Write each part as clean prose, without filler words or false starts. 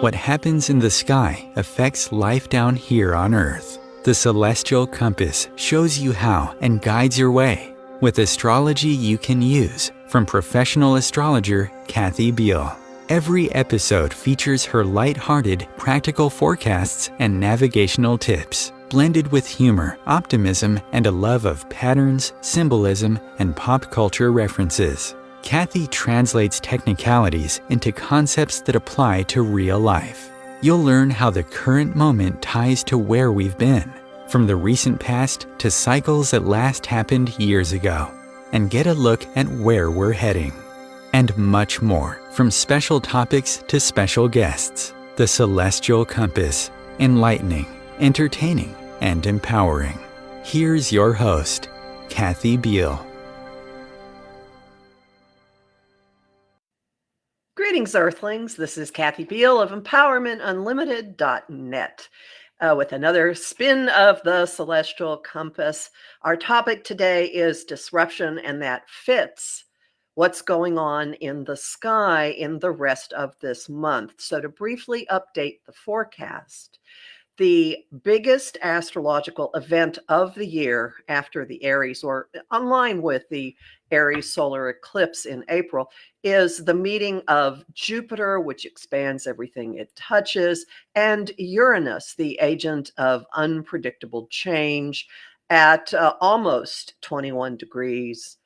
What happens in the sky affects life down here on Earth. The celestial compass shows you how and guides your way with astrology you can use from professional astrologer Kathy Beal. Every episode features her light-hearted, practical forecasts and navigational tips, blended with humor, optimism, and a love of patterns, symbolism, and pop culture references. Kathy translates technicalities into concepts that apply to real life. You'll learn how the current moment ties to where we've been, from the recent past to cycles that last happened years ago, and get a look at where we're heading. And much more, from special topics to special guests. The Celestial Compass, enlightening, entertaining, and empowering. Here's your host, Kathy Beal. Greetings, Earthlings. This is Kathy Beal of EmpowermentUnlimited.net with another spin of the Celestial Compass. Our topic today is disruption, and that fits what's going on in the sky in the rest of this month. So to briefly update the forecast, the biggest astrological event of the year after the Aries, or online with the Aries solar eclipse in April, is the meeting of Jupiter, which expands everything it touches, and Uranus, the agent of unpredictable change, at almost 21 degrees.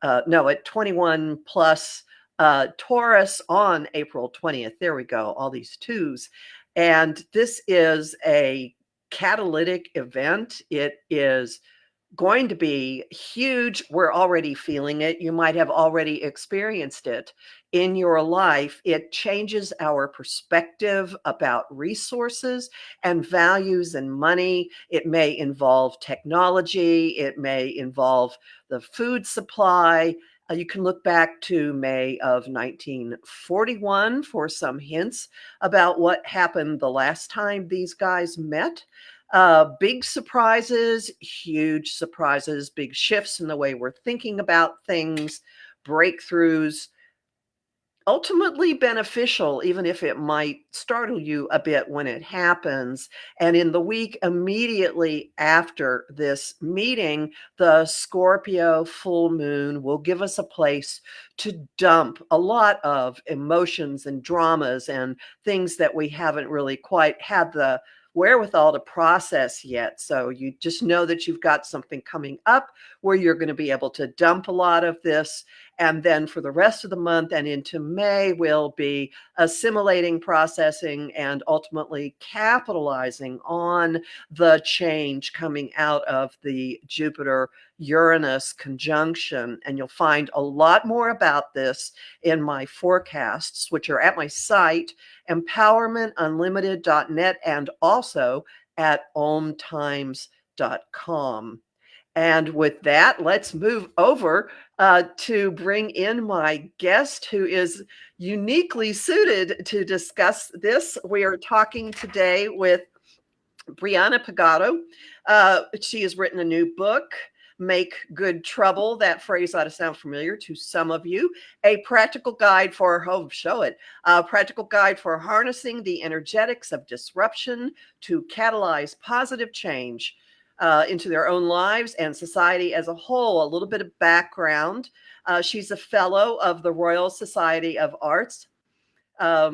At 21 plus Taurus on April 20th. There we go, all these twos. And this is a catalytic event. It is going to be huge. We're already feeling it. You might have already experienced it in your life. It changes our perspective about resources and values and money. It may involve technology. It may involve the food supply. You can look back to May of 1941 for some hints about what happened the last time these guys met. Big surprises, huge surprises, big shifts in the way we're thinking about things, breakthroughs, ultimately beneficial, even if it might startle you a bit when it happens. And in the week immediately after this meeting, the Scorpio full moon will give us a place to dump a lot of emotions and dramas and things that we haven't really quite had the wherewithal to process yet. So you just know that you've got something coming up where you're going to be able to dump a lot of this. And then for the rest of the month and into May, we'll be assimilating, processing, and ultimately capitalizing on the change coming out of the Jupiter-Uranus conjunction. And you'll find a lot more about this in my forecasts, which are at my site, EmpowermentUnlimited.net, and also at omtimes.com. And with that, let's move over to bring in my guest, who is uniquely suited to discuss this. We are talking today with Briana Pegado. She has written a new book, Make Good Trouble. That phrase ought to sound familiar to some of you. A practical guide for, a practical guide for harnessing the energetics of disruption to catalyze positive change into their own lives and society as a whole. A little bit of background. She's a fellow of the Royal Society of Arts, a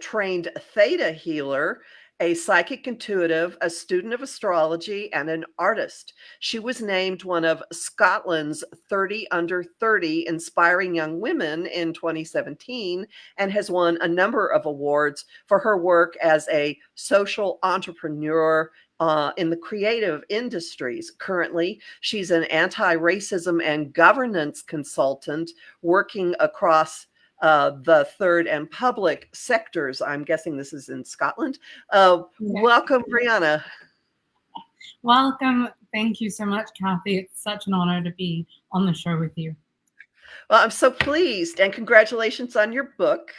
trained Theta Healer, a psychic intuitive, a student of astrology, and an artist. She was named one of Scotland's 30 under 30 inspiring young women in 2017 and has won a number of awards for her work as a social entrepreneur in the creative industries. Currently, she's an anti-racism and governance consultant working across the third and public sectors. I'm guessing this is in Scotland. Welcome, Briana. Welcome. Thank you so much, Kathy. It's such an honor to be on the show with you. Well, I'm so pleased, and congratulations on your book.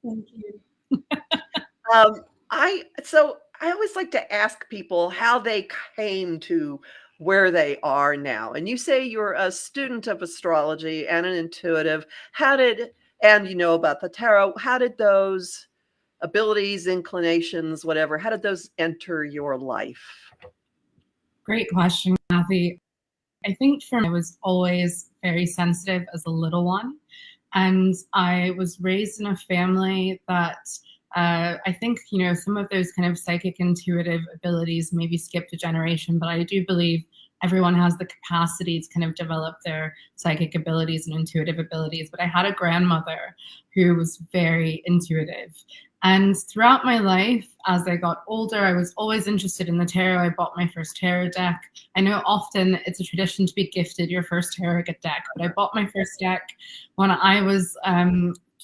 Thank you. I always like to ask people how they came to where they are now. And you say you're a student of astrology and an intuitive. And you know about the tarot. How did those abilities, inclinations, whatever? How did those enter your life? Great question, Kathy. I think for me, I was always very sensitive as a little one. And I was raised in a family that I think, some of those kind of psychic intuitive abilities maybe skipped a generation, but I do believe everyone has the capacity to kind of develop their psychic abilities and intuitive abilities. But I had a grandmother who was very intuitive. And throughout my life, as I got older, I was always interested in the tarot. I bought my first tarot deck. I know often it's a tradition to be gifted your first tarot deck, but I bought my first deck when I was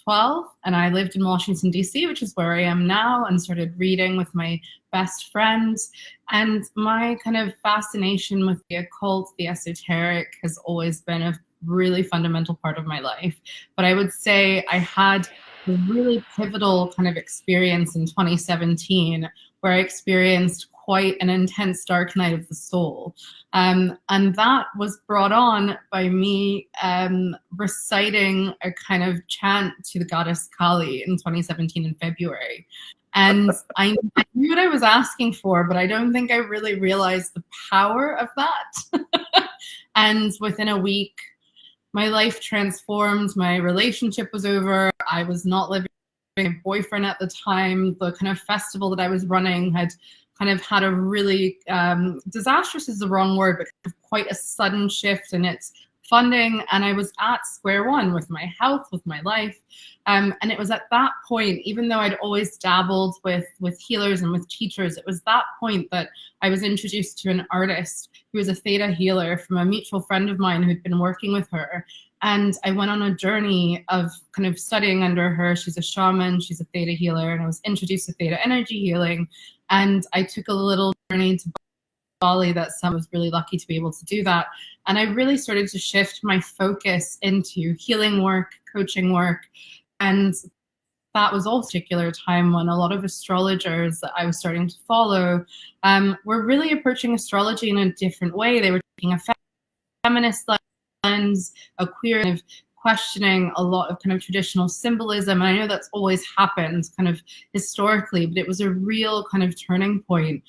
12, and I lived in Washington, D.C., which is where I am now, and started reading with my best friends. And my kind of fascination with the occult, the esoteric, has always been a really fundamental part of my life. But I would say I had a really pivotal kind of experience in 2017 where I experienced quite an intense dark night of the soul. And that was brought on by me reciting a kind of chant to the goddess Kali in 2017 in February. And I knew what I was asking for, but I don't think I really realized the power of that. And within a week, my life transformed. My relationship was over. I was not living with my boyfriend at the time. The kind of festival that I was running had kind of had a really disastrous is the wrong word, but quite a sudden shift in its funding. And I was at square one with my health, with my life. And it was at that point, even though I'd always dabbled with healers and with teachers, it was that point that I was introduced to an artist who was a Theta Healer from a mutual friend of mine who'd been working with her. And I went on a journey of kind of studying under her. She's a shaman, she's a Theta Healer, and I was introduced to Theta energy healing. And I took a little journey to Bali that I was really lucky to be able to do that. And I really started to shift my focus into healing work, coaching work. And that was also a particular time when a lot of astrologers that I was starting to follow were really approaching astrology in a different way. They were taking a feminist lens, a queer kind of questioning a lot of kind of traditional symbolism. And I know that's always happened kind of historically, but it was a real kind of turning point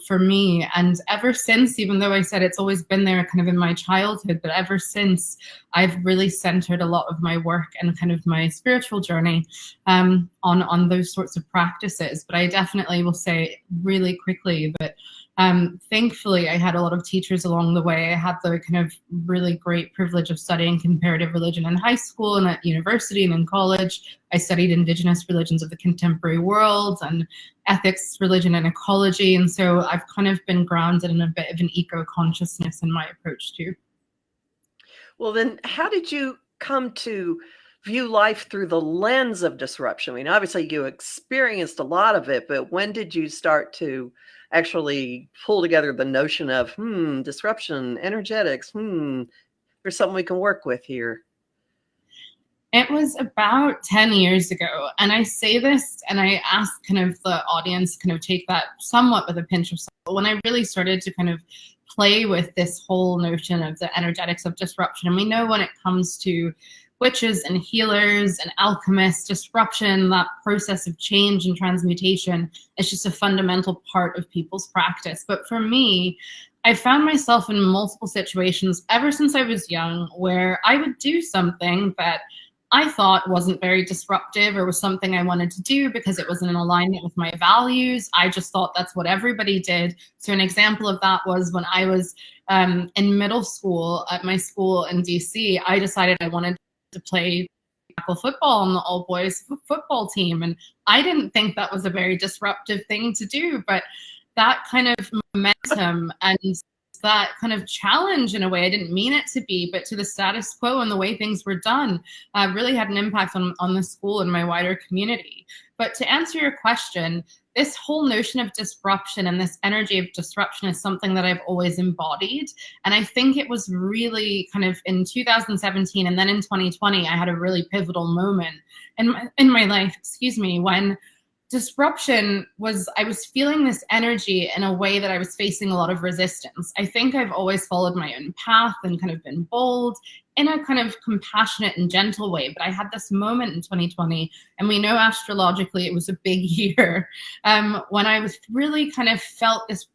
for me. And ever since, even though I said it's always been there kind of in my childhood, but ever since, I've really centered a lot of my work and kind of my spiritual journey on those sorts of practices. But I definitely will say really quickly that thankfully, I had a lot of teachers along the way. I had the kind of really great privilege of studying comparative religion in high school and at university and in college. I studied indigenous religions of the contemporary world and ethics, religion, and ecology. And so I've kind of been grounded in a bit of an eco-consciousness in my approach too. Well, then how did you come to view life through the lens of disruption? I mean, obviously you experienced a lot of it, but when did you start to actually pull together the notion of, disruption, energetics, there's something we can work with here? It was about 10 years ago. And I say this and I ask kind of the audience kind of take that somewhat with a pinch of salt. When I really started to kind of play with this whole notion of the energetics of disruption, and we know when it comes to witches and healers and alchemists, disruption, that process of change and transmutation is just a fundamental part of people's practice. But for me, I found myself in multiple situations ever since I was young where I would do something that I thought wasn't very disruptive or was something I wanted to do because it was in alignment with my values. I just thought that's what everybody did. So an example of that was when I was in middle school at my school in DC, I decided I wanted to play tackle football on the all boys football team. And I didn't think that was a very disruptive thing to do, but that kind of momentum and that kind of challenge in a way, I didn't mean it to be, but to the status quo and the way things were done really had an impact on the school and my wider community. But to answer your question, this whole notion of disruption and this energy of disruption is something that I've always embodied. And I think it was really kind of in 2017 and then in 2020, I had a really pivotal moment in my life, when disruption was, I was feeling this energy in a way that I was facing a lot of resistance. I think I've always followed my own path and kind of been bold in a kind of compassionate and gentle way. But I had this moment in 2020, and we know astrologically it was a big year, when I was really kind of felt this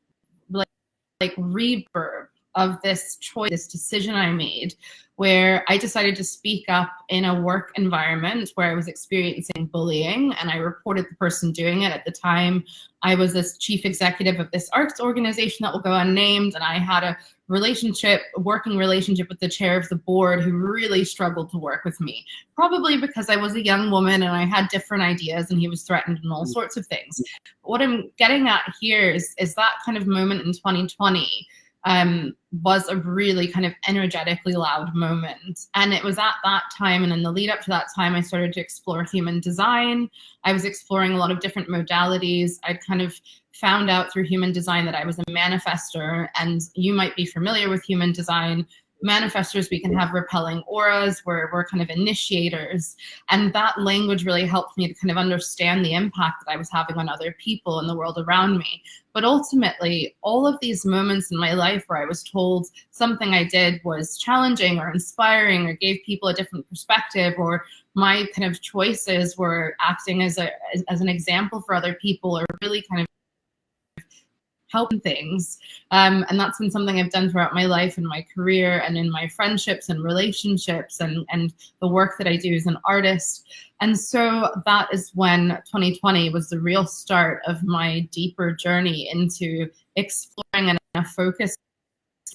like reverb of this choice, this decision I made, where I decided to speak up in a work environment where I was experiencing bullying, and I reported the person doing it. At the time, I was this chief executive of this arts organization that will go unnamed, and I had a working relationship with the chair of the board who really struggled to work with me, probably because I was a young woman and I had different ideas and he was threatened and all sorts of things. What I'm getting at here is that kind of moment in 2020 was a really kind of energetically loud moment. And it was at that time, and in the lead up to that time, I started to explore human design. I was exploring a lot of different modalities. I'd kind of found out through human design that I was a manifestor, and you might be familiar with human design. Manifestors, we can have repelling auras, where we're kind of initiators. And that language really helped me to kind of understand the impact that I was having on other people in the world around me. But ultimately, all of these moments in my life where I was told something I did was challenging or inspiring or gave people a different perspective, or my kind of choices were acting as an example for other people, or really kind of helping things. And that's been something I've done throughout my life and my career and in my friendships and relationships and the work that I do as an artist. And so that is when 2020 was the real start of my deeper journey into exploring and focus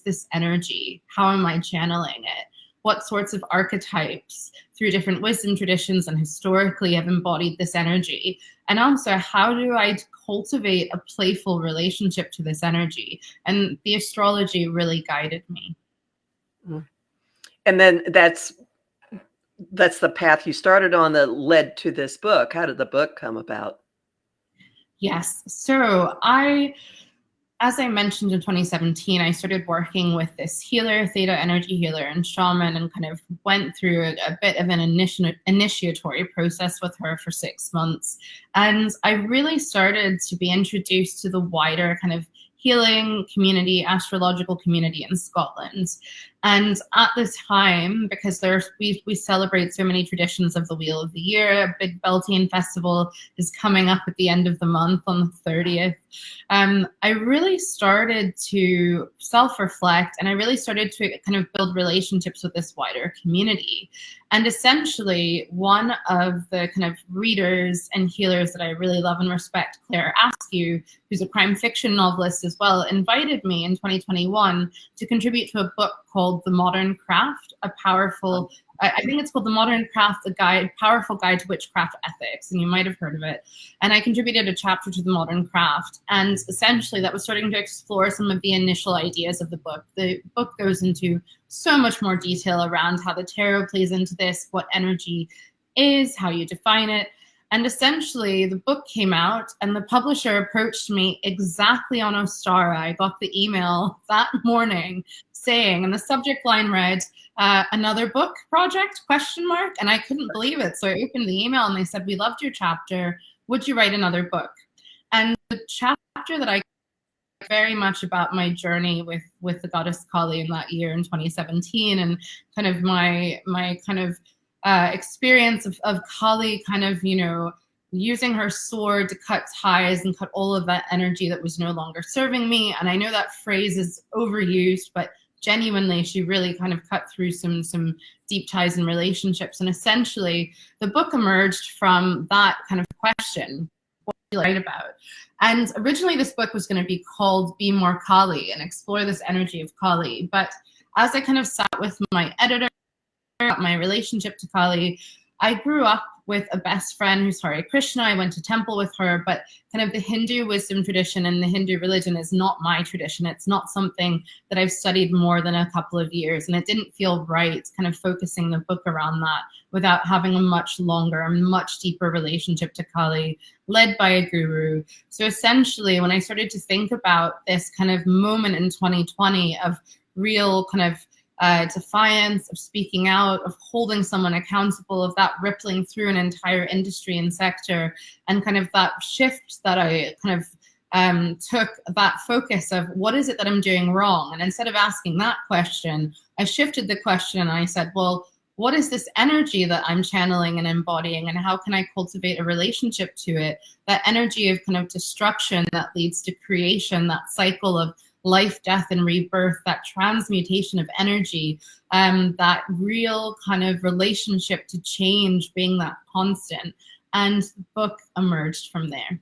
this energy. How am I channeling it? What sorts of archetypes through different wisdom traditions and historically have embodied this energy? And also, how do I cultivate a playful relationship to this energy? And the astrology really guided me. And then that's the path you started on that led to this book. How did the book come about? Yes. So as I mentioned in 2017, I started working with this healer, Theta energy healer and shaman, and kind of went through a bit of an initiatory process with her for 6 months. And I really started to be introduced to the wider kind of healing community, astrological community in Scotland. And at the time, because we celebrate so many traditions of the Wheel of the Year, a big Beltane festival is coming up at the end of the month on the 30th. I really started to self-reflect, and I really started to kind of build relationships with this wider community. And essentially, one of the kind of readers and healers that I really love and respect, Claire Askew, who's a crime fiction novelist as well, invited me in 2021 to contribute to a book called The Modern Craft, I think it's called The Modern Craft, Powerful Guide to Witchcraft Ethics, and you might have heard of it. And I contributed a chapter to The Modern Craft, and essentially that was starting to explore some of the initial ideas of the book. The book goes into so much more detail around how the tarot plays into this, what energy is, how you define it. And essentially, the book came out, and the publisher approached me exactly on Ostara. I got the email that morning saying, and the subject line read, another book project, ? And I couldn't believe it. So I opened the email, and they said, "We loved your chapter. Would you write another book?" And the chapter that I very much about my journey with the goddess Kali in that year in 2017, and kind of my kind of experience of Kali kind of, using her sword to cut ties and cut all of that energy that was no longer serving me. And I know that phrase is overused, but genuinely, she really kind of cut through some deep ties and relationships. And essentially, the book emerged from that kind of question, what do you write about? And originally, this book was going to be called Be More Kali and explore this energy of Kali. But as I kind of sat with my editor, my relationship to Kali, I grew up with a best friend who's Hare Krishna. I went to temple with her, but kind of the Hindu wisdom tradition and the Hindu religion is not my tradition. It's not something that I've studied more than a couple of years, and it didn't feel right kind of focusing the book around that without having a much longer, much deeper relationship to Kali led by a guru. So essentially, when I started to think about this kind of moment in 2020 of real kind of defiance, of speaking out, of holding someone accountable, of that rippling through an entire industry and sector, and kind of that shift that I kind of took that focus of what is it that I'm doing wrong? And instead of asking that question, I shifted the question and I said, well, what is this energy that I'm channeling and embodying, and how can I cultivate a relationship to it? That energy of kind of destruction that leads to creation, that cycle of life, death, and rebirth, that transmutation of energy, that real kind of relationship to change being that constant. And the book emerged from there.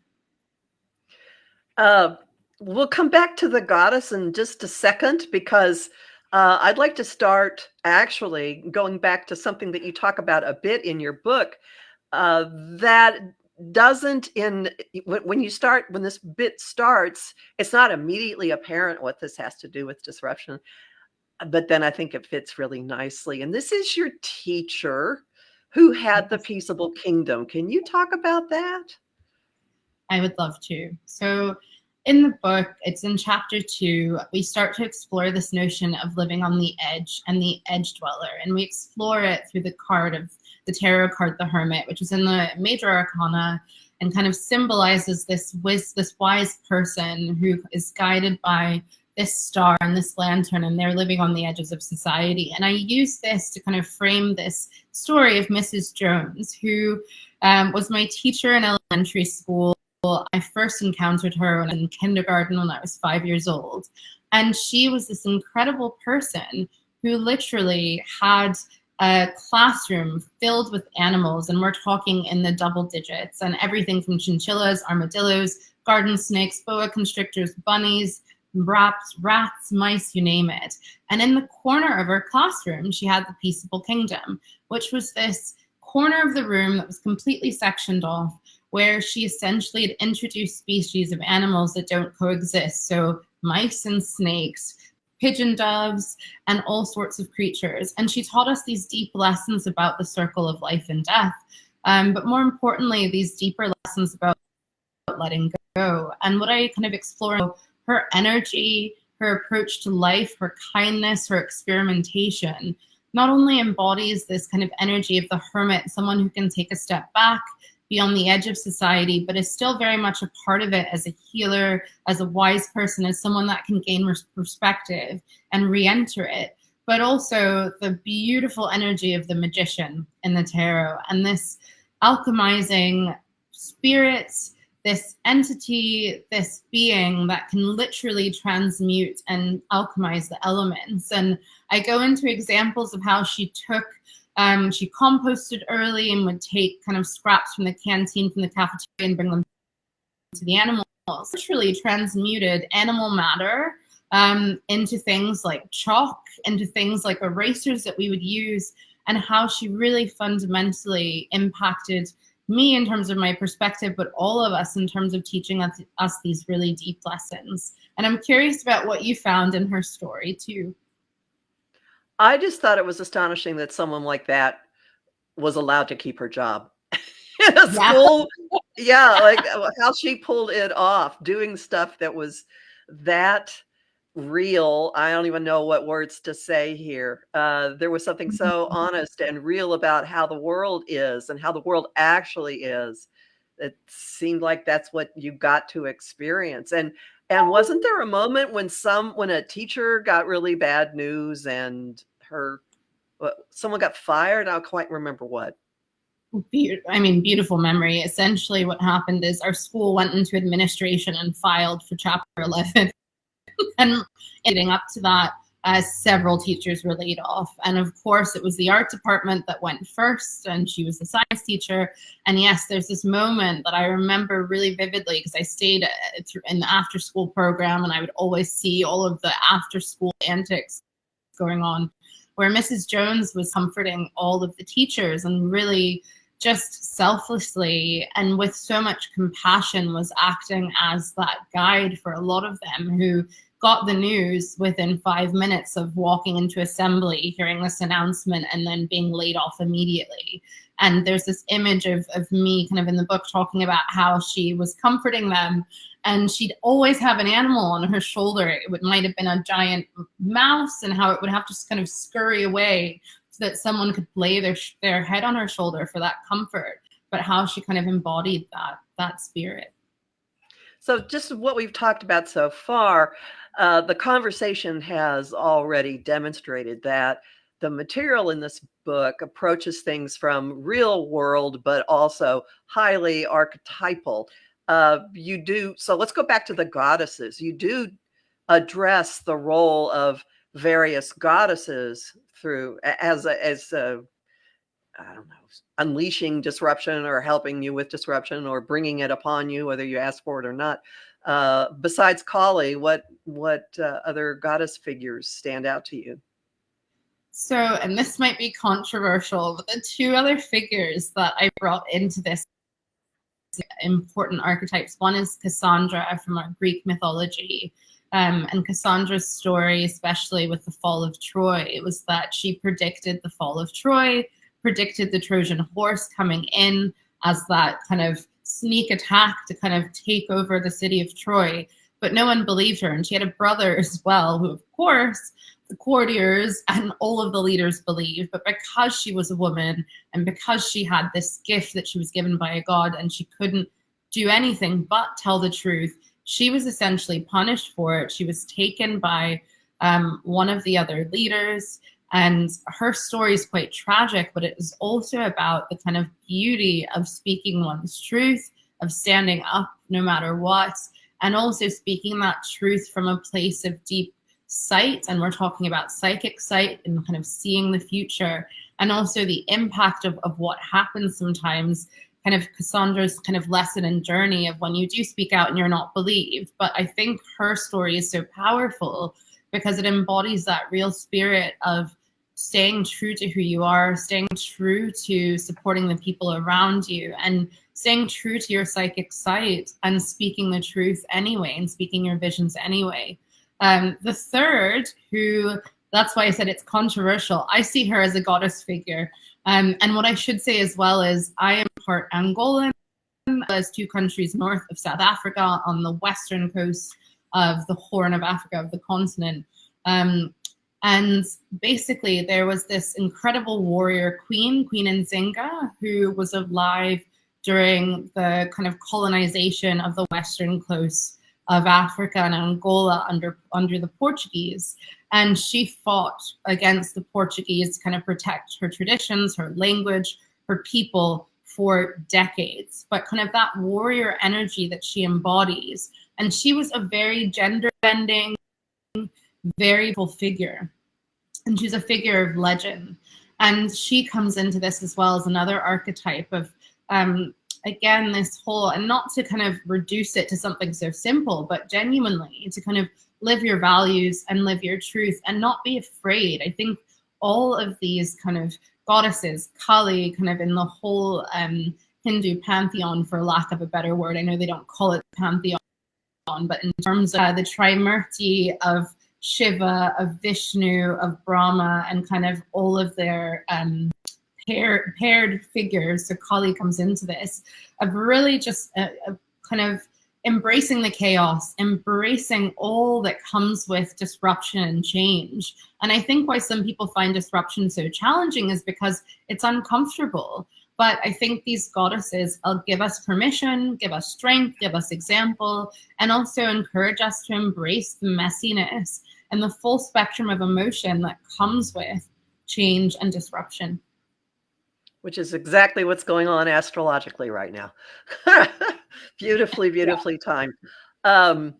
We'll come back to the goddess in just a second, because I'd like to start actually going back to something that you talk about a bit in your book, that doesn't when this bit starts, it's not immediately apparent what this has to do with disruption, but then I think it fits really nicely. And this is your teacher who had the peaceable kingdom. Can you talk about that? I would love to. So in the book, it's in chapter 2, we start to explore this notion of living on the edge and the edge dweller. And we explore it through the card of the tarot card, the Hermit, which is in the major arcana and kind of symbolizes this wise person who is guided by this star and this lantern, and they're living on the edges of society. And I use this to kind of frame this story of Mrs. Jones, who was my teacher in elementary school. I first encountered her in kindergarten when I was 5 years old. And she was this incredible person who literally had a classroom filled with animals, and we're talking in the double digits, and everything from chinchillas, armadillos, garden snakes, boa constrictors, bunnies, rats, mice, you name it. And in the corner of her classroom, she had the peaceable kingdom, which was this corner of the room that was completely sectioned off, where she essentially had introduced species of animals that don't coexist. So mice and snakes, pigeon doves, and all sorts of creatures. And she taught us these deep lessons about the circle of life and death. But more importantly, these deeper lessons about letting go. And what I kind of explore, her energy, her approach to life, her kindness, her experimentation, not only embodies this kind of energy of the hermit, someone who can take a step back, be on the edge of society, but is still very much a part of it as a healer, as a wise person, as someone that can gain perspective and re-enter it. But also the beautiful energy of the magician in the tarot, and this alchemizing spirits, this entity, this being that can literally transmute and alchemize the elements. And I go into examples of how she took she composted early and would take kind of scraps from the canteen, from the cafeteria, and bring them to the animals. Literally transmuted animal matter into things like chalk, into things like erasers that we would use, and how she really fundamentally impacted me in terms of my perspective, but all of us in terms of teaching us these really deep lessons. And I'm curious about what you found in her story too. I just thought it was astonishing that someone like that was allowed to keep her job in a school. Yeah, like how she pulled it off, doing stuff that was that real. I don't even know what words to say here. There was something so honest and real about how the world is and how the world actually is. It seemed like that's what you got to experience. And wasn't there a moment when a teacher got really bad news and someone got fired? I don't quite remember what. I mean, beautiful memory. Essentially what happened is our school went into administration and filed for Chapter 11. And leading up to that, several teachers were laid off. And of course, it was the art department that went first, and she was the science teacher. And yes, there's this moment that I remember really vividly, because I stayed in the after school program, and I would always see all of the after school antics going on, where Mrs. Jones was comforting all of the teachers and really just selflessly and with so much compassion was acting as that guide for a lot of them who got the news within 5 minutes of walking into assembly, hearing this announcement, and then being laid off immediately. And there's this image of me kind of in the book talking about how she was comforting them, and she'd always have an animal on her shoulder. It might have been a giant mouse, and how it would have to just kind of scurry away so that someone could lay their head on her shoulder for that comfort, but how she kind of embodied that spirit. So just what we've talked about so far, the conversation has already demonstrated that the material in this book approaches things from real world, but also highly archetypal. So let's go back to the goddesses. You do address the role of various goddesses through as I don't know, unleashing disruption or helping you with disruption or bringing it upon you, whether you ask for it or not. Besides Kali, what other goddess figures stand out to you? So, and this might be controversial, but the two other figures that I brought into this important archetypes, one is Cassandra from our Greek mythology. And Cassandra's story, especially with the fall of Troy, it was that she predicted the fall of Troy, predicted the Trojan horse coming in as that kind of sneak attack to kind of take over the city of Troy. But no one believed her. And she had a brother as well, who, of course, the courtiers and all of the leaders believed. But because she was a woman and because she had this gift that she was given by a god and she couldn't do anything but tell the truth, she was essentially punished for it. She was taken by one of the other leaders. And her story is quite tragic, but it is also about the kind of beauty of speaking one's truth, of standing up no matter what, and also speaking that truth from a place of deep sight. And we're talking about psychic sight and kind of seeing the future, and also the impact of what happens sometimes, kind of Cassandra's kind of lesson and journey of when you do speak out and you're not believed. But I think her story is so powerful because it embodies that real spirit of staying true to who you are, staying true to supporting the people around you, and staying true to your psychic sight and speaking the truth anyway and speaking your visions anyway. The third, who, that's why I said it's controversial, I see her as a goddess figure. And what I should say as well is I am part Angolan, as 2 countries north of South Africa on the western coast of the Horn of Africa, of the continent. And basically there was this incredible warrior queen, Queen Nzinga, who was alive during the kind of colonization of the western coast of Africa and Angola under the Portuguese. And she fought against the Portuguese to kind of protect her traditions, her language, her people for decades. But kind of that warrior energy that she embodies. And she was a very gender bending, very full figure. And she's a figure of legend. And she comes into this as well as another archetype of, again, this whole, and not to kind of reduce it to something so simple, but genuinely to kind of live your values and live your truth and not be afraid. I think all of these kind of goddesses, Kali, kind of in the whole Hindu pantheon, for lack of a better word, I know they don't call it pantheon, but in terms of the Trimurti of Shiva, of Vishnu, of Brahma, and kind of all of their paired figures, so Kali comes into this, of really just a kind of embracing the chaos, embracing all that comes with disruption and change. And I think why some people find disruption so challenging is because it's uncomfortable. But I think these goddesses give us permission, give us strength, give us example, and also encourage us to embrace the messiness and the full spectrum of emotion that comes with change and disruption. Which is exactly what's going on astrologically right now. Beautifully timed. Now,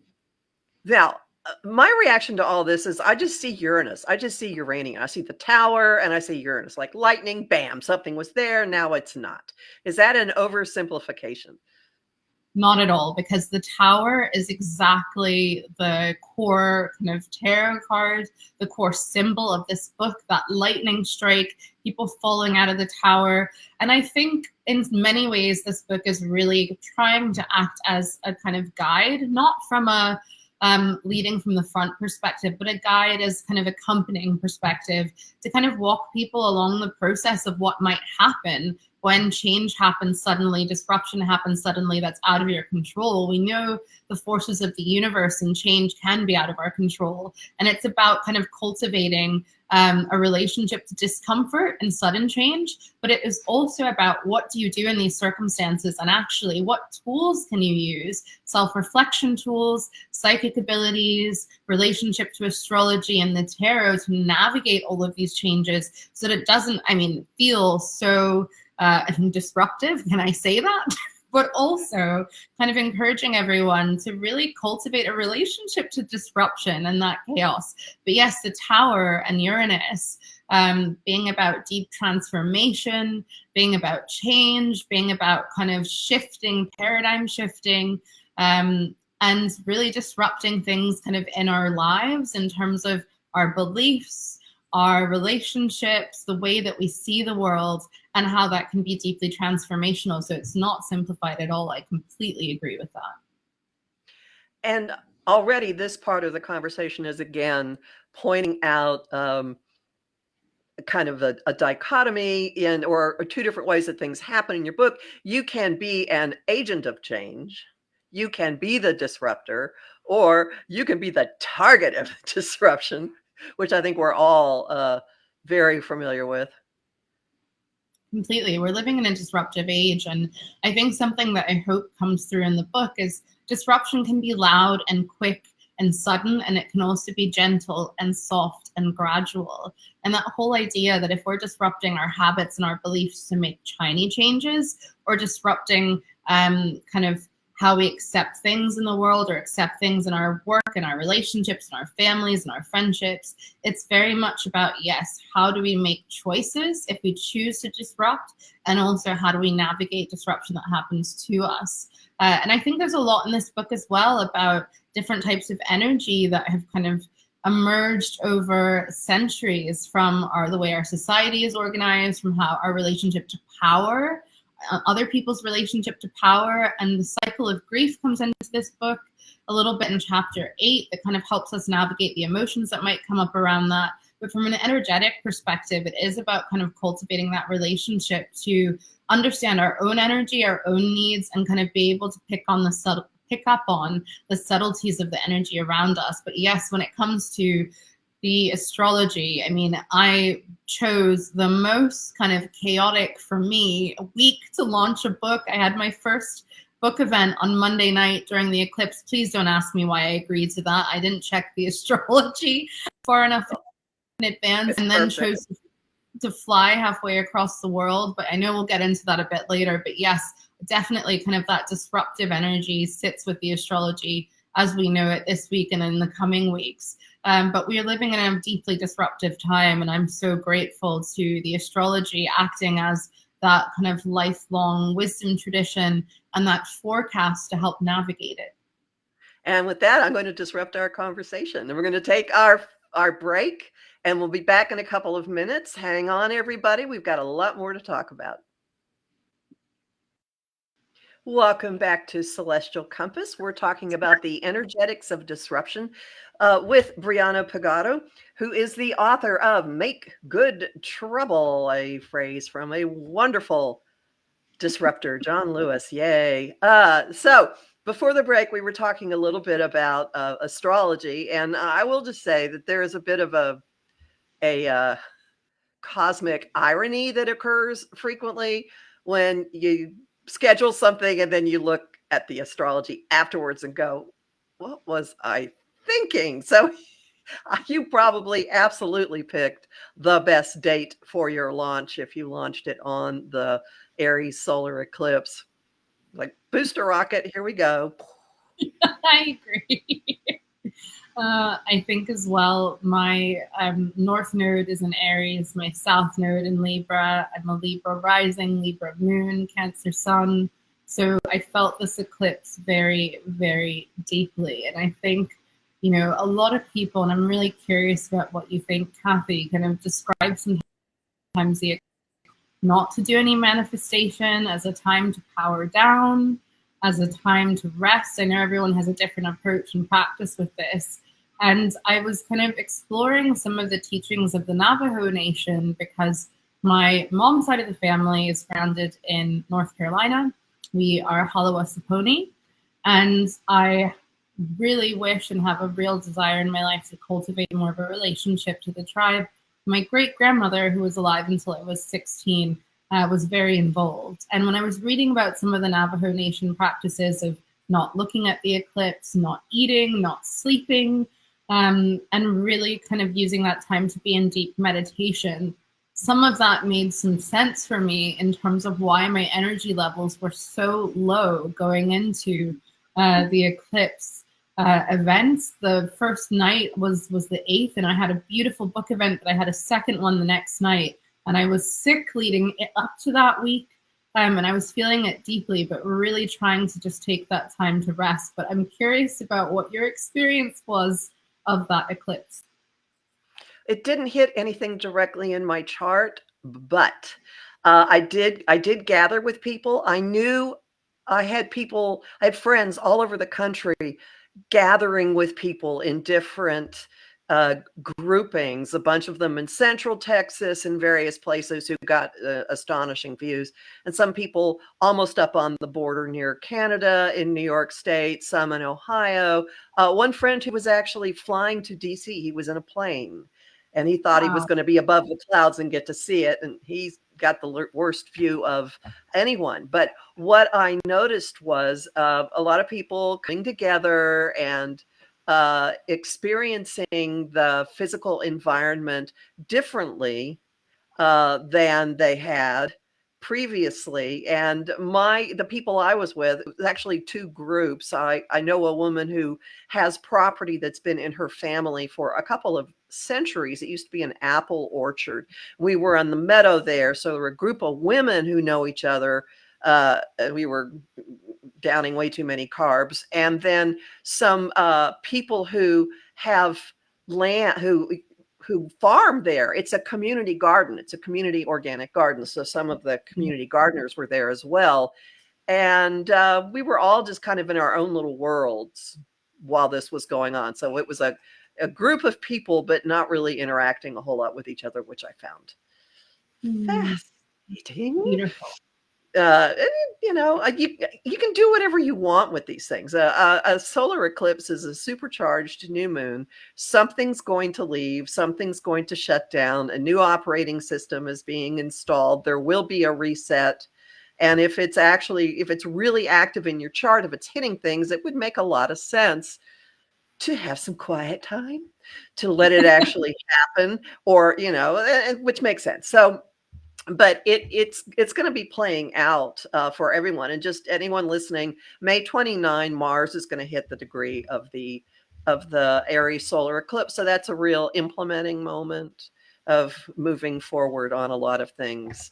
my reaction to all this is I just see Uranus. I just see Uranian. I see the tower and I see Uranus, like lightning, bam, something was there, now it's not. Is that an oversimplification? Not at all, because the tower is exactly the core kind of tarot card, the core symbol of this book, that lightning strike, people falling out of the tower. And I think in many ways, this book is really trying to act as a kind of guide, not from a leading from the front perspective, but a guide as kind of accompanying perspective to kind of walk people along the process of what might happen when change happens suddenly, disruption happens suddenly, that's out of your control. We know the forces of the universe and change can be out of our control. And it's about kind of cultivating a relationship to discomfort and sudden change, but it is also about what do you do in these circumstances, and actually what tools can you use, self-reflection tools, psychic abilities, relationship to astrology and the tarot to navigate all of these changes so that it doesn't, feel so disruptive, can I say that? But also kind of encouraging everyone to really cultivate a relationship to disruption and that chaos. But yes, the Tower and Uranus being about deep transformation, being about change, being about kind of shifting, paradigm shifting, and really disrupting things kind of in our lives in terms of our beliefs, our relationships, the way that we see the world, and how that can be deeply transformational. So it's not simplified at all. I completely agree with that. And already this part of the conversation is again pointing out kind of a dichotomy in or two different ways that things happen in your book. You can be an agent of change, you can be the disruptor, or you can be the target of disruption, which I think we're all very familiar with. Completely. We're living in a disruptive age. And I think something that I hope comes through in the book is disruption can be loud and quick and sudden, and it can also be gentle and soft and gradual. And that whole idea that if we're disrupting our habits and our beliefs to make tiny changes, or disrupting kind of how we accept things in the world or accept things in our work and our relationships and our families and our friendships, it's very much about, yes, how do we make choices if we choose to disrupt, and also how do we navigate disruption that happens to us. And I think there's a lot in this book as well about different types of energy that have kind of emerged over centuries from the way our society is organized, from how our relationship to power, other people's relationship to power, and the cycle of grief comes into this book a little bit in chapter 8 that kind of helps us navigate the emotions that might come up around that. But from an energetic perspective, it is about kind of cultivating that relationship to understand our own energy, our own needs, and kind of be able to pick up on the subtleties of the energy around us. But yes, when it comes to the astrology, I chose the most kind of chaotic, for me, week to launch a book. I had my first book event on Monday night during the eclipse. Please don't ask me why I agreed to that. I didn't check the astrology far enough in advance, and then chose to fly halfway across the world. But I know we'll get into that a bit later. But yes, definitely kind of that disruptive energy sits with the astrology as we know it this week and in the coming weeks. But we are living in a deeply disruptive time, and I'm so grateful to the astrology acting as that kind of lifelong wisdom tradition and that forecast to help navigate it. And with that, I'm going to disrupt our conversation, and we're going to take our break, and we'll be back in a couple of minutes. Hang on, everybody. We've got a lot more to talk about. Welcome back to Celestial Compass. We're talking about the energetics of disruption with Briana Pegado, who is the author of Make Good Trouble, a phrase from a wonderful disruptor, John Lewis. Yay. So before the break, we were talking a little bit about astrology, and I will just say that there is a bit of a cosmic irony that occurs frequently when you schedule something and then you look at the astrology afterwards and go, what was I thinking? So you probably absolutely picked the best date for your launch if you launched it on the Aries solar eclipse. Like booster rocket, here we go. I agree. I think as well, my North Node is in Aries, my South Node in Libra. I'm a Libra rising, Libra moon, Cancer sun. So I felt this eclipse very, very deeply. And I think, a lot of people, and I'm really curious about what you think, Kathy, kind of describe sometimes the not to do any manifestation as a time to power down, as a time to rest. I know everyone has a different approach and practice with this. And I was kind of exploring some of the teachings of the Navajo Nation because My mom's side of the family is grounded in North Carolina. We are Halawasaponi, and I really wish and have a real desire in my life to cultivate more of a relationship to the tribe. My great grandmother, who was alive until I was 16, was very involved. And when I was reading about some of the Navajo Nation practices of not looking at the eclipse, not eating, not sleeping, and really kind of using that time to be in deep meditation, some of that made some sense for me in terms of why my energy levels were so low going into the eclipse events. The first night was the 8th, and I had a beautiful book event, but I had a second one the next night, and I was sick leading up to that week, and I was feeling it deeply, but really trying to just take that time to rest. But I'm curious about what your experience was of that eclipse. It didn't hit anything directly in my chart, but I did gather with people. I knew I had friends all over the country gathering with people in different groupings, a bunch of them in Central Texas and various places who got astonishing views. And some people almost up on the border near Canada, in New York State, some in Ohio. One friend who was actually flying to DC, he was in a plane and he thought he was Wow. going to be above the clouds and get to see it. And he's got the worst view of anyone. But what I noticed was a lot of people coming together and experiencing the physical environment differently than they had previously. And the people I was with, it was actually two groups. I know a woman who has property that's been in her family for a couple of centuries. It used to be an apple orchard. We were on the meadow there, so there were a group of women who know each other. We were downing way too many carbs, and then some people who have land, who farm there. It's a community garden. It's a community organic garden. So some of the community gardeners were there as well. And we were all just kind of in our own little worlds while this was going on. So it was a group of people, but not really interacting a whole lot with each other, which I found fascinating. Beautiful. And, you can do whatever you want with these things. A solar eclipse is a supercharged new moon. Something's going to leave. Something's going to shut down. A new operating system is being installed. There will be a reset. And if it's really active in your chart, if it's hitting things, it would make a lot of sense to have some quiet time, to let it actually happen, or, which makes sense. So, but it's going to be playing out for everyone, and just anyone listening. May 29, Mars is going to hit the degree of the Aries solar eclipse, so that's a real implementing moment of moving forward on a lot of things,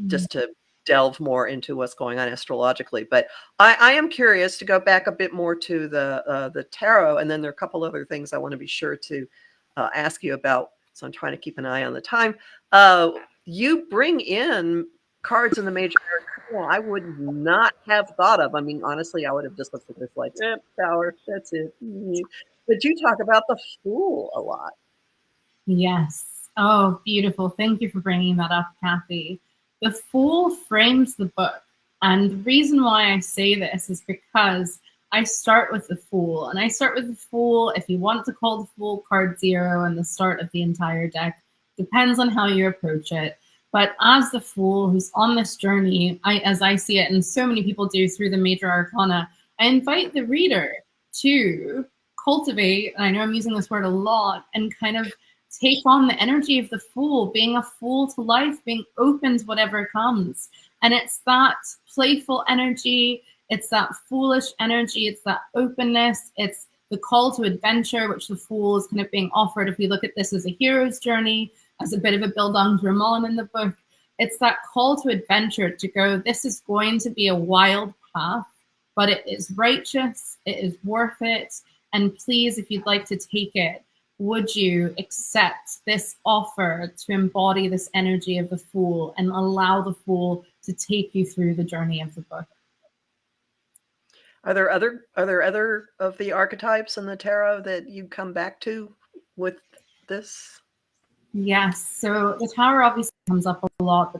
just to delve more into what's going on astrologically. But I am curious to go back a bit more to the tarot, and then there are a couple other things I want to be sure to ask you about. So I'm trying to keep an eye on the time. You bring in cards in the major arcana I would not have thought of. I mean, honestly, I would have just looked at this like, power, that's it. But you talk about the Fool a lot. Yes. Oh, beautiful. Thank you for bringing that up, Kathy. The Fool frames the book. And the reason why I say this is because I start with the Fool. And I start with the Fool, if you want to call the Fool card 0 and the start of the entire deck. Depends on how you approach it. But as the Fool who's on this journey, as I see it, and so many people do through the major arcana, I invite the reader to cultivate, and I know I'm using this word a lot, and kind of take on the energy of the Fool, being a fool to life, being open to whatever comes. And it's that playful energy, it's that foolish energy, it's that openness, it's the call to adventure, which the Fool is kind of being offered. If we look at this as a hero's journey, as a bit of a Bildung Ramon in the book, it's that call to adventure, to go, this is going to be a wild path, but it is righteous, it is worth it, and please, if you'd like to take it, would you accept this offer to embody this energy of the Fool and allow the Fool to take you through the journey of the book? Are there other of the archetypes in the tarot that you come back to with this? Yes, so the Tower obviously comes up a lot.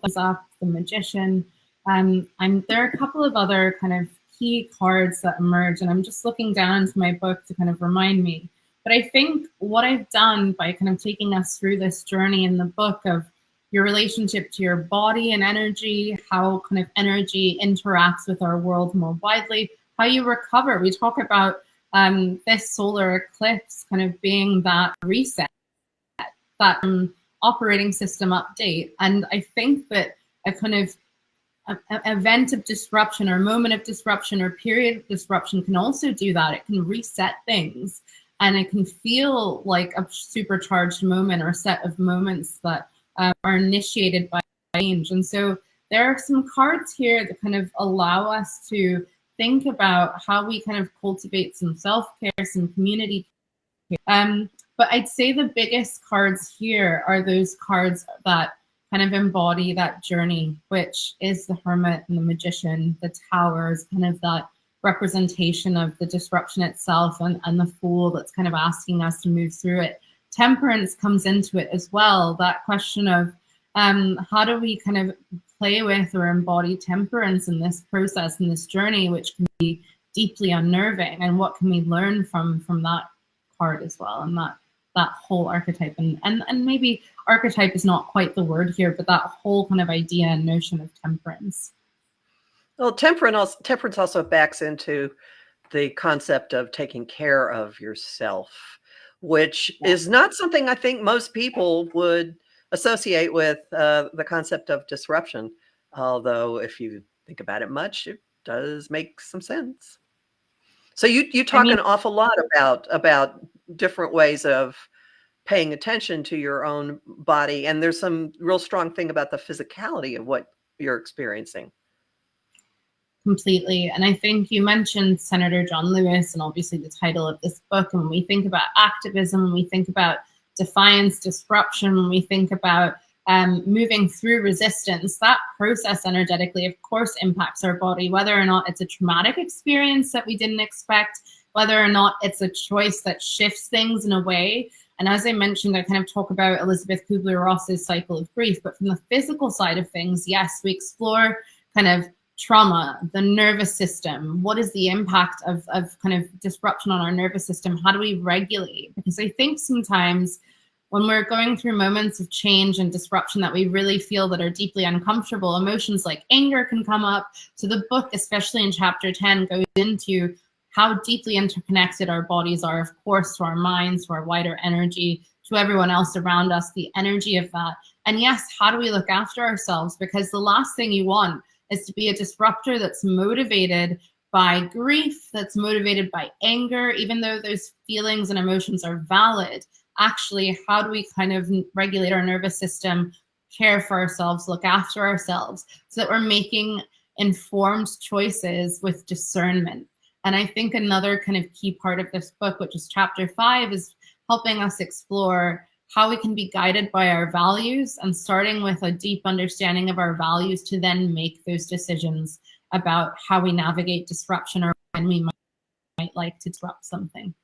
Comes up, the Magician, and there are a couple of other kind of key cards that emerge, and I'm just looking down into my book to kind of remind me. But I think what I've done by kind of taking us through this journey in the book of your relationship to your body and energy, how kind of energy interacts with our world more widely, how you recover. We talk about this solar eclipse kind of being that reset, that operating system update. And I think that a kind of event of disruption or moment of disruption or period of disruption can also do that. It can reset things, and it can feel like a supercharged moment or a set of moments that are initiated by change. And so there are some cards here that kind of allow us to think about how we kind of cultivate some self-care, some community care. But I'd say the biggest cards here are those cards that kind of embody that journey, which is the Hermit and the Magician. The Tower is kind of that representation of the disruption itself, and the Fool that's kind of asking us to move through it. Temperance comes into it as well, that question of how do we kind of play with or embody temperance in this process, in this journey, which can be deeply unnerving, and what can we learn from that card as well, and that whole archetype. And maybe archetype is not quite the word here, but that whole kind of idea and notion of temperance. Well, temperance also backs into the concept of taking care of yourself, which is not something I think most people would associate with the concept of disruption. Although if you think about it much, it does make some sense. So you talk an awful lot about different ways of paying attention to your own body, and there's some real strong thing about the physicality of what you're experiencing. Completely. And I think you mentioned Senator John Lewis, and obviously the title of this book. And when we think about activism, when we think about defiance, disruption, when we think about moving through resistance, that process energetically, of course, impacts our body, whether or not it's a traumatic experience that we didn't expect, whether or not it's a choice that shifts things in a way. And as I mentioned, I kind of talk about Elizabeth Kubler-Ross's cycle of grief. But from the physical side of things, yes, we explore kind of trauma, the nervous system. What is the impact of kind of disruption on our nervous system? How do we regulate? Because I think sometimes when we're going through moments of change and disruption that we really feel that are deeply uncomfortable, emotions like anger can come up. So the book, especially in chapter 10, goes into how deeply interconnected our bodies are, of course, to our minds, to our wider energy, to everyone else around us, the energy of that. And yes, how do we look after ourselves? Because the last thing you want is to be a disruptor that's motivated by grief, that's motivated by anger, even though those feelings and emotions are valid. Actually, how do we kind of regulate our nervous system, care for ourselves, look after ourselves, so that we're making informed choices with discernment? And I think another kind of key part of this book, which is chapter 5, is helping us explore how we can be guided by our values, and starting with a deep understanding of our values to then make those decisions about how we navigate disruption, or when we might like to disrupt something.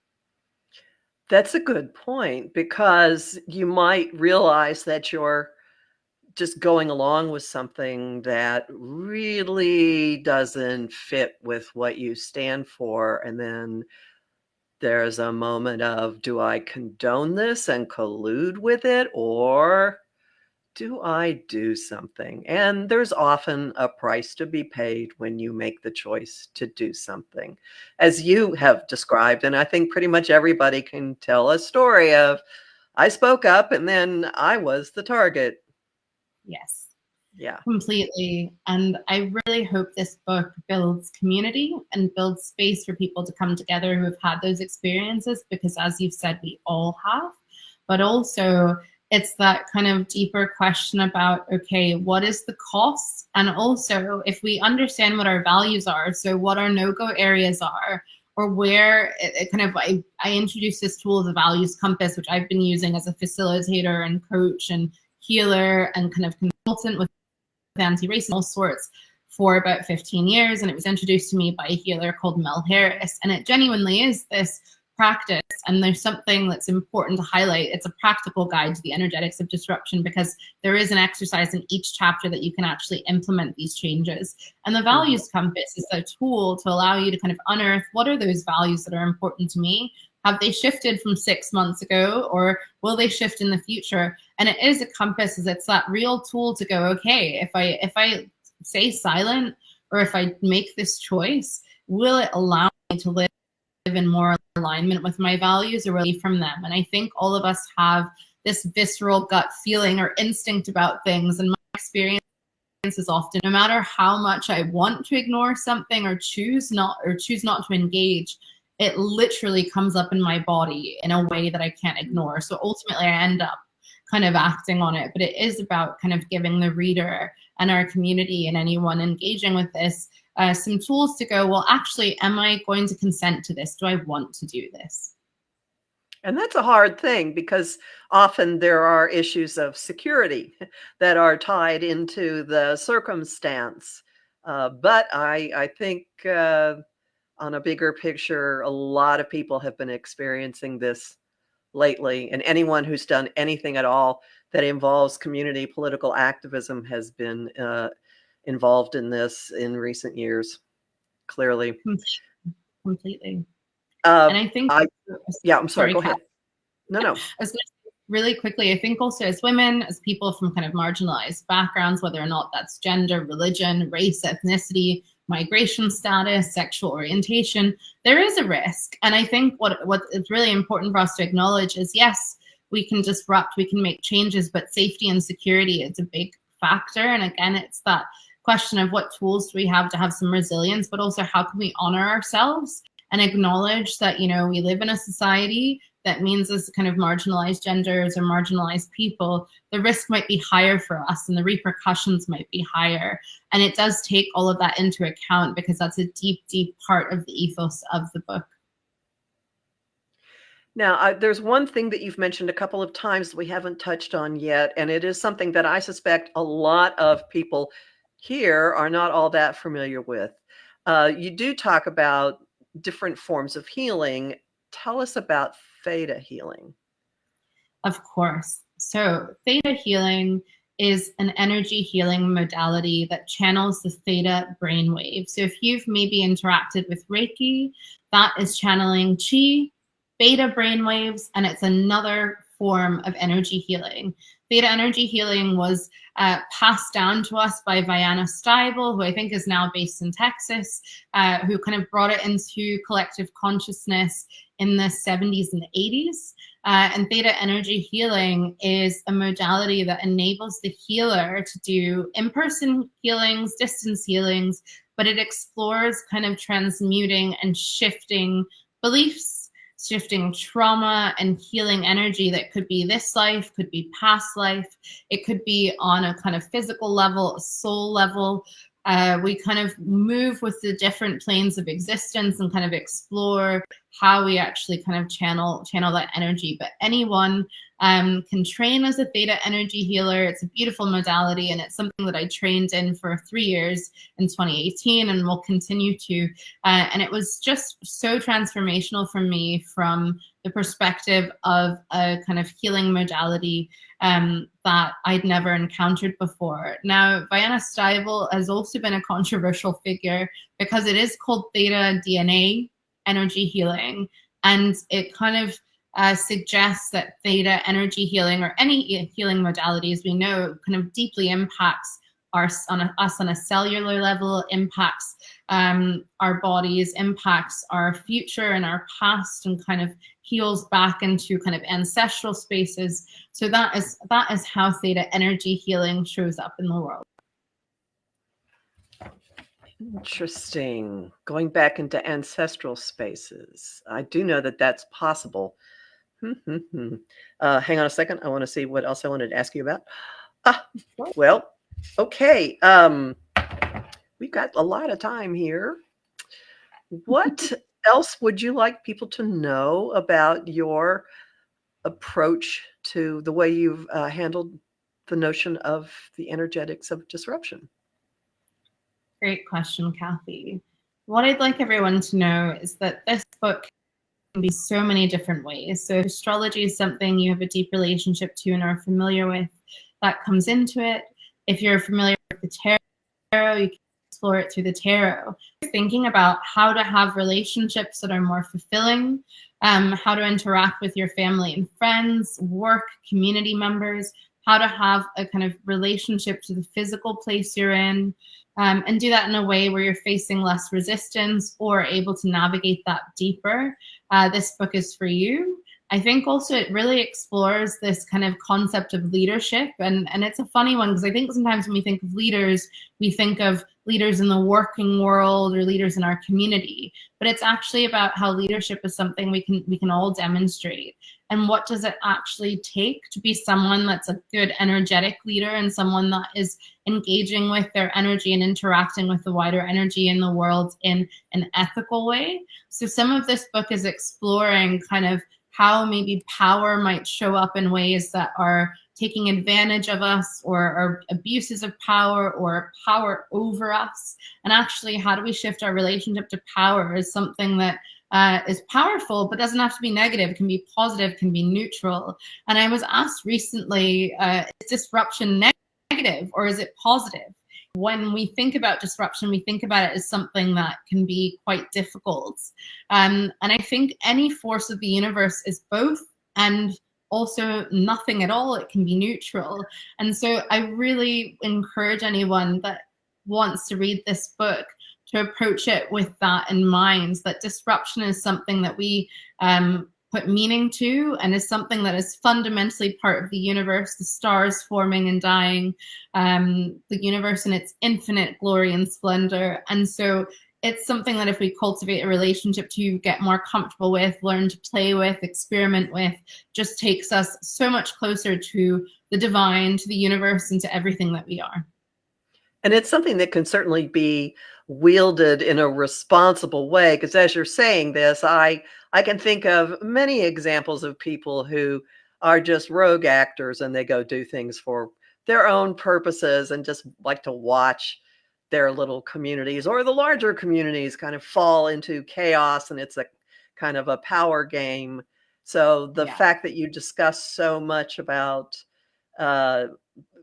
That's a good point, because you might realize that you're just going along with something that really doesn't fit with what you stand for. And then there's a moment of, do I condone this and collude with it, or do I do something? And there's often a price to be paid when you make the choice to do something, as you have described. And I think pretty much everybody can tell a story of, I spoke up and then I was the target. Yes. Yeah. Completely. And I really hope this book builds community and builds space for people to come together who have had those experiences, because as you've said, we all have. But also it's that kind of deeper question about, okay, what is the cost? And also, if we understand what our values are, so what our no-go areas are, or where I introduced this tool, the values compass, which I've been using as a facilitator and coach and healer and kind of consultant with anti-racism, all sorts, for about 15 years. And it was introduced to me by a healer called Mel Harris. And it genuinely is this practice, and there's something that's important to highlight. It's a practical guide to the energetics of disruption, because there is an exercise in each chapter that you can actually implement these changes. And the values compass is a tool to allow you to kind of unearth, what are those values that are important to me? Have they shifted from 6 months ago, or will they shift in the future? And it is a compass, it's that real tool to go, okay, if I stay silent, or if I make this choice, will it allow me to live in more alignment with my values, or really from them? And I think all of us have this visceral gut feeling or instinct about things. And my experience is often, no matter how much I want to ignore something or choose not to engage, it literally comes up in my body in a way that I can't ignore. So ultimately I end up kind of acting on it. But it is about kind of giving the reader and our community and anyone engaging with this some tools to go, well, actually, am I going to consent to this? Do I want to do this? And that's a hard thing, because often there are issues of security that are tied into the circumstance. But I think on a bigger picture, a lot of people have been experiencing this lately. And anyone who's done anything at all that involves community political activism has been involved in this in recent years, clearly. Completely. And I think, yeah, I'm sorry, go ahead. No. Really quickly, I think also as women, as people from kind of marginalized backgrounds, whether or not that's gender, religion, race, ethnicity, migration status, sexual orientation, there is a risk. And I think what is really important for us to acknowledge is, yes, we can disrupt, we can make changes, but safety and security is a big factor. And again, it's that question of what tools do we have to have some resilience, but also how can we honor ourselves and acknowledge that, you know, we live in a society that means as kind of marginalized genders or marginalized people, the risk might be higher for us and the repercussions might be higher. And it does take all of that into account, because that's a deep, deep part of the ethos of the book. Now, there's one thing that you've mentioned a couple of times that we haven't touched on yet, and it is something that I suspect a lot of people here are not all that familiar with. You do talk about different forms of healing. Tell us about Theta healing. Of course. So Theta healing is an energy healing modality that channels the theta brainwave. So if you've maybe interacted with Reiki, that is channeling chi, beta brainwaves, and it's another form of energy healing. Theta energy healing was passed down to us by Briana Pegado, who I think is now based in Texas, who kind of brought it into collective consciousness in the 70s and 80s. And theta energy healing is a modality that enables the healer to do in-person healings, distance healings, but it explores kind of transmuting and shifting beliefs, shifting trauma, and healing energy that could be this life, could be past life. It could be on a kind of physical level, a soul level. We kind of move with the different planes of existence and kind of explore how we actually kind of channel that energy. But anyone can train as a theta energy healer. It's a beautiful modality, and it's something that I trained in for 3 years in 2018 and will continue to. And it was just so transformational for me from the perspective of a kind of healing modality that I'd never encountered before. Now, Briana Pegado has also been a controversial figure because it is called theta DNA energy healing, and it kind of suggests that theta energy healing, or any healing modality, as we know, kind of deeply impacts us on a cellular level, impacts our bodies, impacts our future and our past, and kind of heals back into kind of ancestral spaces. So that is how theta energy healing shows up in the world. Interesting. Going back into ancestral spaces. I do know that that's possible. Hang on a second. I want to see what else I wanted to ask you about. Well, okay. We've got a lot of time here. What else would you like people to know about your approach to the way you've handled the notion of the energetics of disruption? Great question, Kathy. What I'd like everyone to know is that this book be so many different ways. So if astrology is something you have a deep relationship to and are familiar with, that comes into it. If you're familiar with the tarot, you can explore it through the tarot. Thinking about how to have relationships that are more fulfilling, how to interact with your family and friends, work, community members, how to have a kind of relationship to the physical place you're in, and do that in a way where you're facing less resistance or able to navigate that deeper. This book is for you. I think also it really explores this kind of concept of leadership. And it's a funny one, because I think sometimes when we think of leaders, we think of leaders in the working world or leaders in our community. But it's actually about how leadership is something we can all demonstrate. And what does it actually take to be someone that's a good energetic leader and someone that is engaging with their energy and interacting with the wider energy in the world in an ethical way. So some of this book is exploring kind of how maybe power might show up in ways that are taking advantage of us, or abuses of power, or power over us. And actually, how do we shift our relationship to power as something that is powerful, but doesn't have to be negative, can be positive, can be neutral. And I was asked recently, is disruption negative or is it positive? When we think about disruption, we think about it as something that can be quite difficult. And I think any force of the universe is both, and also nothing at all. It can be neutral. And so I really encourage anyone that wants to read this book to approach it with that in mind, that disruption is something that we put meaning to, and is something that is fundamentally part of the universe, the stars forming and dying, the universe in its infinite glory and splendor. And so it's something that if we cultivate a relationship to, get more comfortable with, learn to play with, experiment with, just takes us so much closer to the divine, to the universe, and to everything that we are. And it's something that can certainly be wielded in a responsible way, because as you're saying this, I can think of many examples of people who are just rogue actors, and they go do things for their own purposes and just like to watch their little communities or the larger communities kind of fall into chaos, and it's a kind of a power game. So the fact that you discuss so much about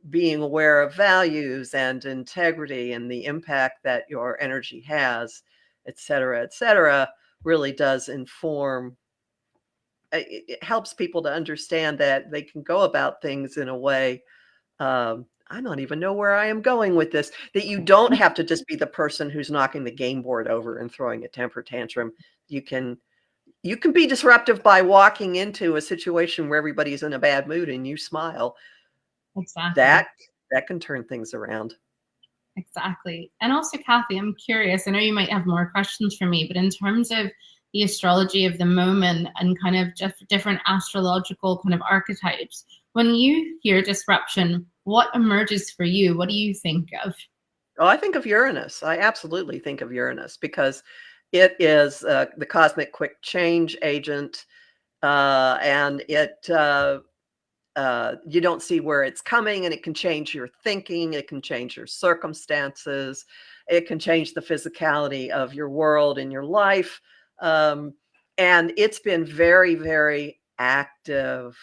being aware of values and integrity and the impact that your energy has, et cetera, really does inform. It helps people to understand that they can go about things in a way. I don't even know where I am going with this, that you don't have to just be the person who's knocking the game board over and throwing a temper tantrum. You can be disruptive by walking into a situation where everybody's in a bad mood and you smile. Exactly. That can turn things around. Exactly. And also, Kathy, I'm curious, I know you might have more questions for me, but in terms of the astrology of the moment and kind of just different astrological kind of archetypes, when you hear disruption, what emerges for you? What do you think of? Oh, I think of Uranus. I absolutely think of Uranus, because it is the cosmic quick change agent, and it you don't see where it's coming, and it can change your thinking, it can change your circumstances, it can change the physicality of your world and your life. And it's been very, very active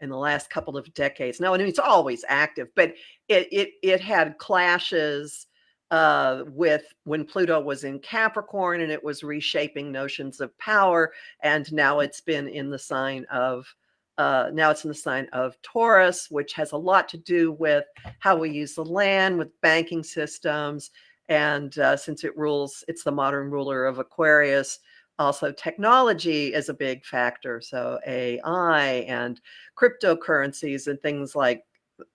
in the last couple of decades. Now, I mean, it's always active, but it had clashes with when Pluto was in Capricorn, and it was reshaping notions of power. And now it's been in the sign of Taurus, which has a lot to do with how we use the land, with banking systems. And since it's the modern ruler of Aquarius, also technology is a big factor. So AI and cryptocurrencies and things like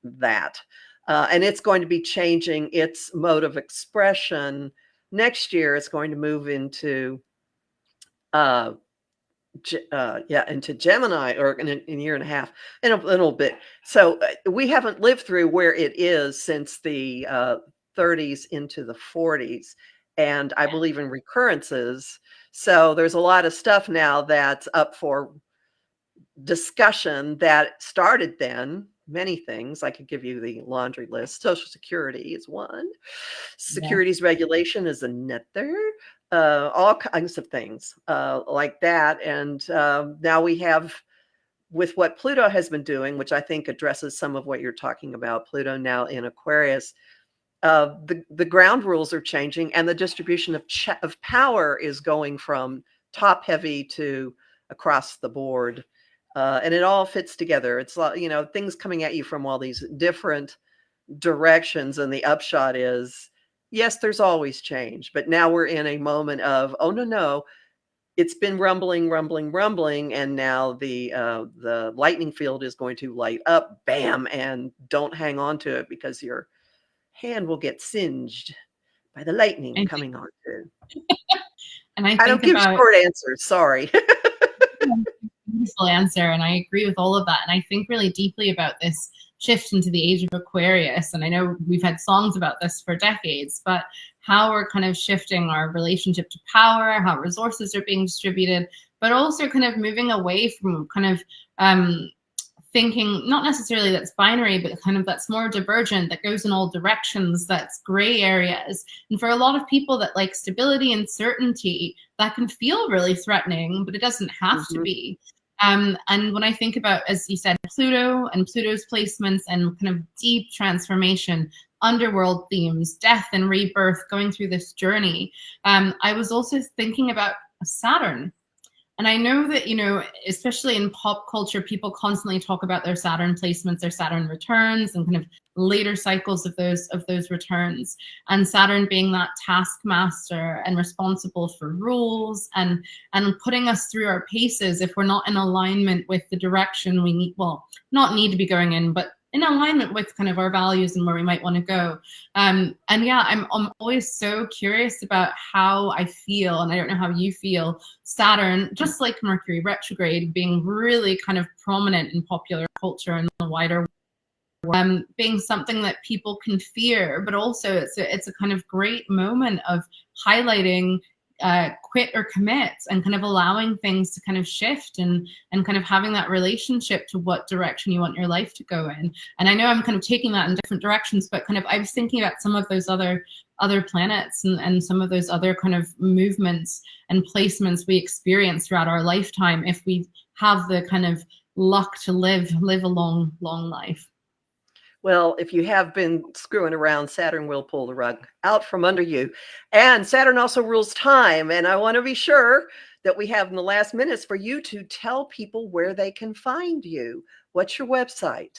that. And it's going to be changing its mode of expression. Next year, it's going to move into into Gemini, or in a year and a half, in a little bit. So we haven't lived through where it is since the 30s into the 40s. And I believe in recurrences. So there's a lot of stuff now that's up for discussion that started then. Many things. I could give you the laundry list. Social Security is one. Securities regulation is another. all kinds of things like that. And now we have, with what Pluto has been doing, which I think addresses some of what you're talking about, Pluto now in Aquarius, the ground rules are changing, and the distribution of power is going from top heavy to across the board. And it all fits together. It's like, things coming at you from all these different directions. And the upshot is, yes, there's always change, but now we're in a moment of, oh, no, it's been rumbling, and now the lightning field is going to light up, bam, and don't hang on to it because your hand will get singed by the lightning coming on too. And I don't give short answers, sorry. Beautiful answer, and I agree with all of that. And I think really deeply about this shift into the age of Aquarius. And I know we've had songs about this for decades, but how we're kind of shifting our relationship to power, how resources are being distributed, but also kind of moving away from kind of thinking not necessarily that's binary, but kind of that's more divergent, that goes in all directions, that's gray areas. And for a lot of people that like stability and certainty, that can feel really threatening, but it doesn't have to be. And when I think about, as you said, Pluto and Pluto's placements and kind of deep transformation, underworld themes, death and rebirth, going through this journey, I was also thinking about Saturn. And I know that, especially in pop culture, people constantly talk about their Saturn placements, their Saturn returns, and kind of later cycles of those returns. And Saturn being that taskmaster and responsible for rules and putting us through our paces if we're not in alignment with the direction we need, well, not need to be going in, but in alignment with kind of our values and where we might want to go. And yeah, I'm always so curious about how I feel, and I don't know how you feel, Saturn, just like Mercury retrograde, being really kind of prominent in popular culture and the wider world, being something that people can fear, but also it's a kind of great moment of highlighting quit or commit and kind of allowing things to kind of shift and kind of having that relationship to what direction you want your life to go in. And I know I'm kind of taking that in different directions, but kind of I was thinking about some of those other planets and some of those other kind of movements and placements we experience throughout our lifetime if we have the kind of luck to live a long life. Well, if you have been screwing around, Saturn will pull the rug out from under you. And Saturn also rules time. And I want to be sure that we have in the last minutes for you to tell people where they can find you. What's your website?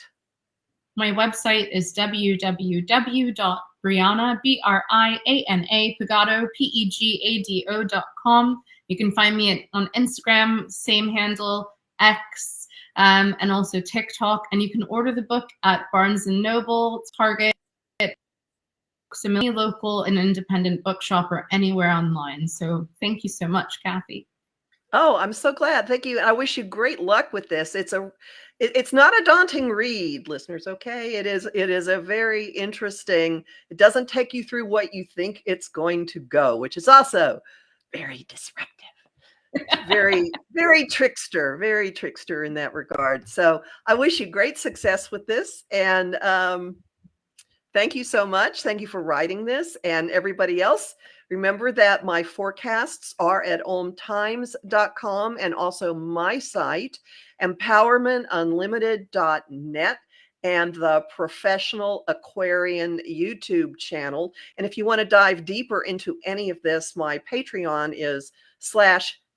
My website is www.briana, Briana Pegado, Pegado.com. You can find me on Instagram, same handle, X, and also TikTok. And you can order the book at Barnes & Noble, Target, any local and independent bookshop or anywhere online. So thank you so much, Kathy. Oh, I'm so glad. Thank you. I wish you great luck with this. It's not a daunting read, listeners, okay? It is a very interesting, it doesn't take you through what you think it's going to go, which is also very disruptive. Very, very trickster in that regard. So I wish you great success with this. And thank you so much. Thank you for writing this. And everybody else, remember that my forecasts are at omtimes.com and also my site, empowermentunlimited.net, and the Professional Aquarian YouTube channel. And if you want to dive deeper into any of this, my Patreon is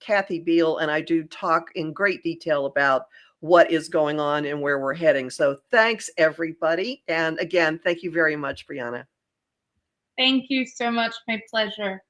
/Kathy Beal, and I do talk in great detail about what is going on and where we're heading. So thanks, everybody. And again, thank you very much, Briana. Thank you so much. My pleasure.